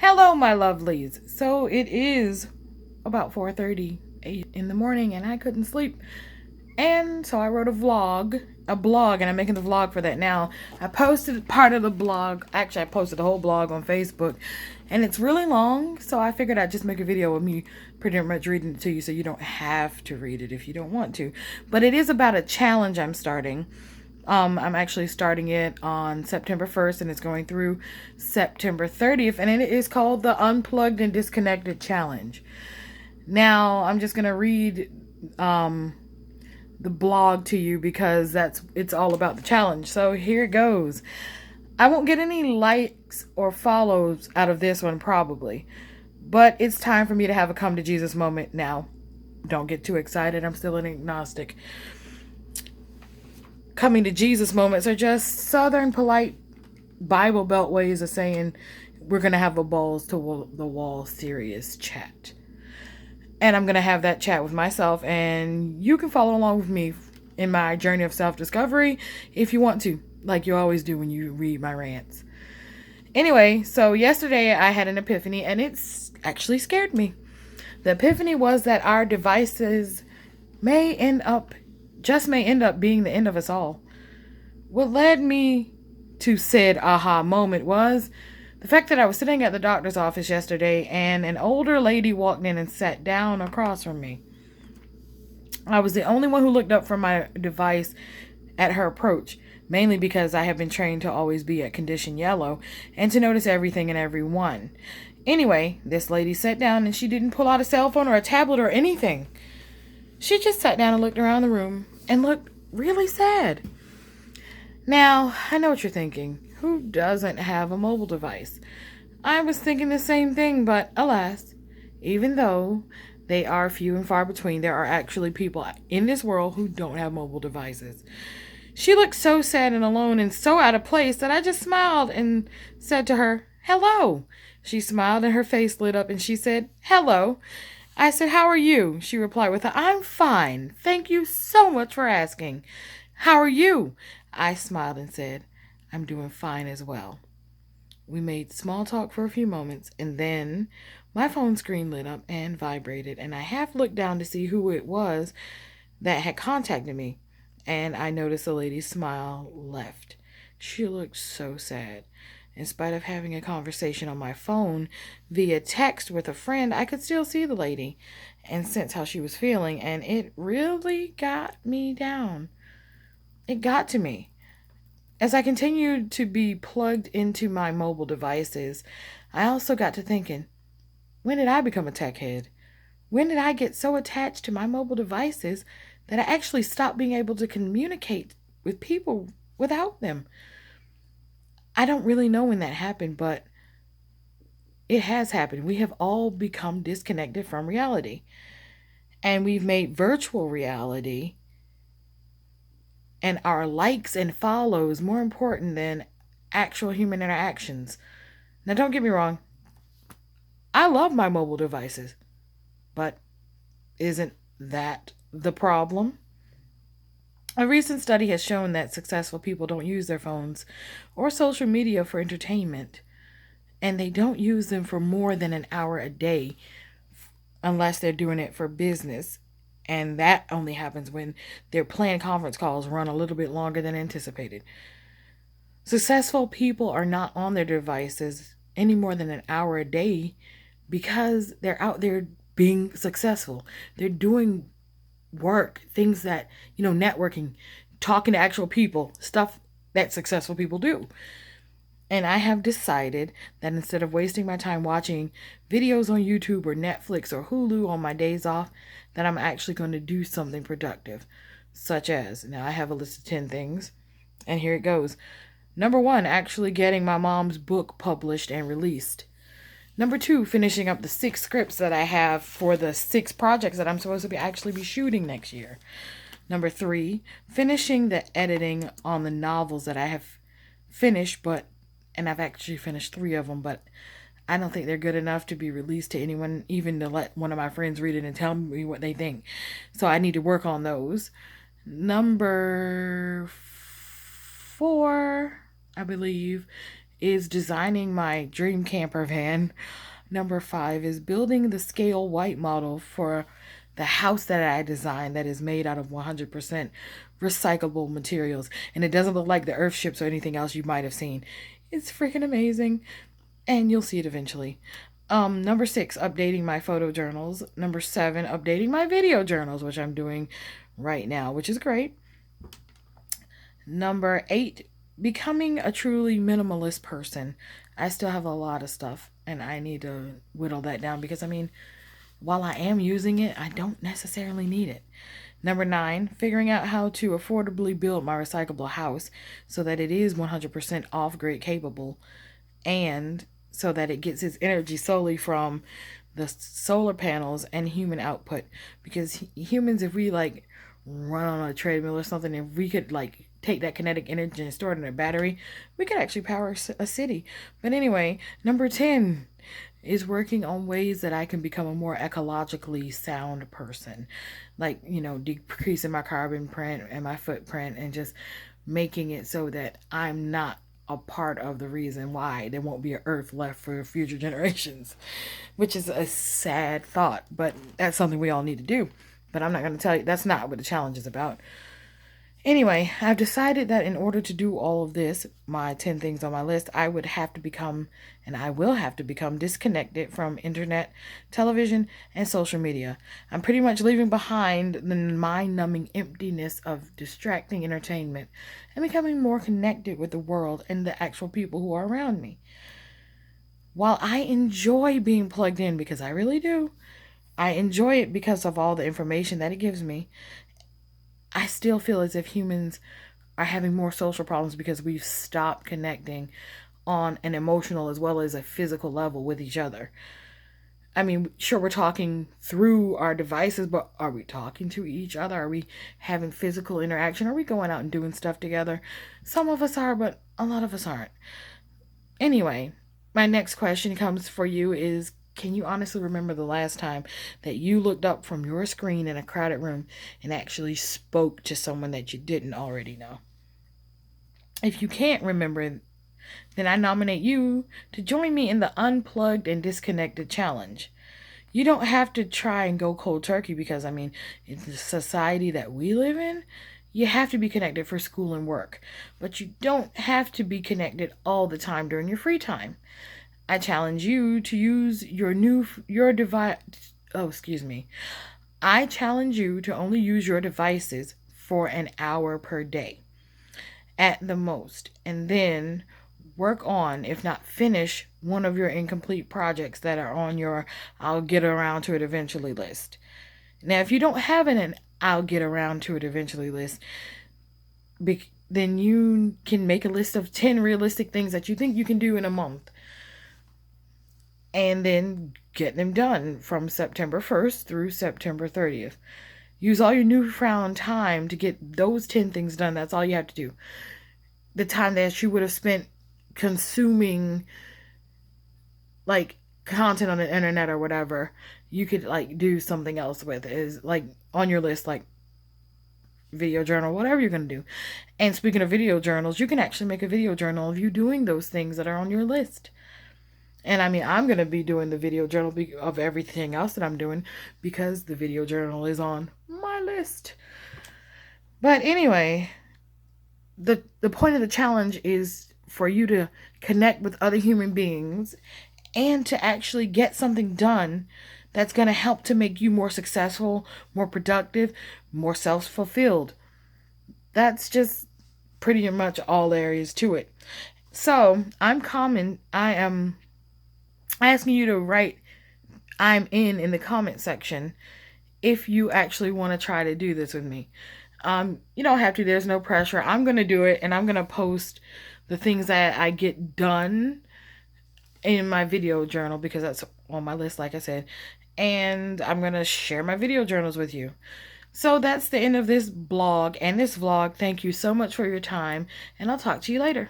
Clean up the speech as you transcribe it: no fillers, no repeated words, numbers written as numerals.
Hello, my lovelies. So it is about 4:30 in the morning, and I couldn't sleep. And so I wrote a blog, and I'm making the vlog for that now. I posted part of the blog. Actually, I posted the whole blog on Facebook, and it's really long, so I figured I'd just make a video of me pretty much reading it to you so you don't have to read it if you don't want to. But it is about a challenge I'm starting. I'm actually starting it on September 1st, and it's going through September 30th, and it is called the Unplugged and Disconnected Challenge. Now, I'm just going to read the blog to you because it's all about the challenge. So here it goes. I won't get any likes or follows out of this one probably, but it's time for me to have a come to Jesus moment now. Don't get too excited. I'm still an agnostic. Coming to Jesus moments are just Southern polite Bible Belt ways of saying we're going to have a balls to the wall serious chat. And I'm going to have that chat with myself, and you can follow along with me in my journey of self-discovery if you want to, like you always do when you read my rants. Anyway, so yesterday I had an epiphany, and it's actually scared me. The epiphany was that our devices may end up being the end of us all. What led me to said aha moment was the fact that I was sitting at the doctor's office yesterday and an older lady walked in and sat down across from me. I was the only one who looked up from my device at her approach, mainly because I have been trained to always be at condition yellow and to notice everything and everyone. Anyway, this lady sat down and she didn't pull out a cell phone or a tablet or anything. She just sat down and looked around the room and looked really sad. Now, I know what you're thinking. Who doesn't have a mobile device? I was thinking the same thing, but alas, even though they are few and far between, there are actually people in this world who don't have mobile devices. She looked so sad and alone and so out of place that I just smiled and said to her, "Hello." She smiled and her face lit up and she said, "Hello." I said, "How are you?" She replied with "I'm fine. Thank you so much for asking. How are you?" I smiled and said, "I'm doing fine as well." We made small talk for a few moments, and then my phone screen lit up and vibrated, and I half looked down to see who it was that had contacted me, and I noticed the lady's smile left. She looked so sad. In spite of having a conversation on my phone via text with a friend, I could still see the lady and sense how she was feeling, and it really got me down. It got to me. As I continued to be plugged into my mobile devices, I also got to thinking, when did I become a tech head? When did I get so attached to my mobile devices that I actually stopped being able to communicate with people without them? I don't really know when that happened, but it has happened. We have all become disconnected from reality. And we've made virtual reality and our likes and follows more important than actual human interactions. Now, don't get me wrong. I love my mobile devices, but isn't that the problem? A recent study has shown that successful people don't use their phones or social media for entertainment, and they don't use them for more than an hour a day unless they're doing it for business. And that only happens when their planned conference calls run a little bit longer than anticipated. Successful people are not on their devices any more than an hour a day because they're out there being successful. They're doing work, things that, networking, talking to actual people, stuff that successful people do. And I have decided that instead of wasting my time watching videos on YouTube or Netflix or Hulu on my days off, that I'm actually going to do something productive, such as, now I have a list of 10 things, and here it goes. Number 1, actually getting my mom's book published and released. Number 2, finishing up the 6 scripts that I have for the 6 projects that I'm supposed to actually be shooting next year. Number 3, finishing the editing on the novels that I have finished, and I've actually finished 3 of them, but I don't think they're good enough to be released to anyone, even to let one of my friends read it and tell me what they think. So I need to work on those. Number 4, I believe, is designing my dream camper van. Number 5 is building the scale white model for the house that I designed that is made out of 100% recyclable materials. And it doesn't look like the earth ships or anything else you might have seen. It's freaking amazing. And you'll see it eventually. Number 6, updating my photo journals. Number 7, updating my video journals, which I'm doing right now, which is great. Number 8, becoming a truly minimalist person. I still have a lot of stuff and I need to whittle that down because, I mean, while I am using it, I don't necessarily need it. Number 9, figuring out how to affordably build my recyclable house so that it is 100% off-grid capable and so that it gets its energy solely from the solar panels and human output. Because humans, if we like run on a treadmill or something, if we could like take that kinetic energy and store it in a battery, we could actually power a city. But anyway, number 10 is working on ways that I can become a more ecologically sound person. Like, you know, decreasing my carbon print and my footprint and just making it so that I'm not a part of the reason why there won't be an earth left for future generations, which is a sad thought, but that's something we all need to do. But I'm not going to tell you, that's not what the challenge is about. Anyway, I've decided that in order to do all of this, my 10 things on my list, I would have to become, and I will have to become disconnected from internet, television, and social media. I'm pretty much leaving behind the mind-numbing emptiness of distracting entertainment and becoming more connected with the world and the actual people who are around me. While I enjoy being plugged in, because I really do, I enjoy it because of all the information that it gives me, I still feel as if humans are having more social problems because we've stopped connecting on an emotional as well as a physical level with each other. I mean, sure, we're talking through our devices, but are we talking to each other? Are we having physical interaction? Are we going out and doing stuff together? Some of us are, but a lot of us aren't. Anyway, my next question comes for you is, can you honestly remember the last time that you looked up from your screen in a crowded room and actually spoke to someone that you didn't already know? If you can't remember, then I nominate you to join me in the Unplugged and Disconnected Challenge. You don't have to try and go cold turkey because, I mean, in the society that we live in, you have to be connected for school and work. But you don't have to be connected all the time during your free time. I challenge you to use your device. Oh, excuse me. I challenge you to only use your devices for an hour per day at the most, and then work on, if not finish, one of your incomplete projects that are on your I'll get around to it eventually list. Now, if you don't have an I'll get around to it eventually list, then you can make a list of 10 realistic things that you think you can do in a month. And then get them done from September 1st through September 30th. Use all your newfound time to get those 10 things done. That's all you have to do. The time that you would have spent consuming like content on the internet or whatever, you could like do something else with. Is like on your list, like video journal, whatever you're going to do. And speaking of video journals, you can actually make a video journal of you doing those things that are on your list. And I mean, I'm going to be doing the video journal of everything else that I'm doing because the video journal is on my list. But anyway, the point of the challenge is for you to connect with other human beings and to actually get something done that's going to help to make you more successful, more productive, more self-fulfilled. That's just pretty much all there is to it. So I am asking you to write I'm in the comment section if you actually want to try to do this with me. You don't have to, there's no pressure. I'm going to do it and I'm going to post the things that I get done in my video journal because that's on my list, like I said. And I'm going to share my video journals with you. So that's the end of this blog and this vlog. Thank you so much for your time and I'll talk to you later.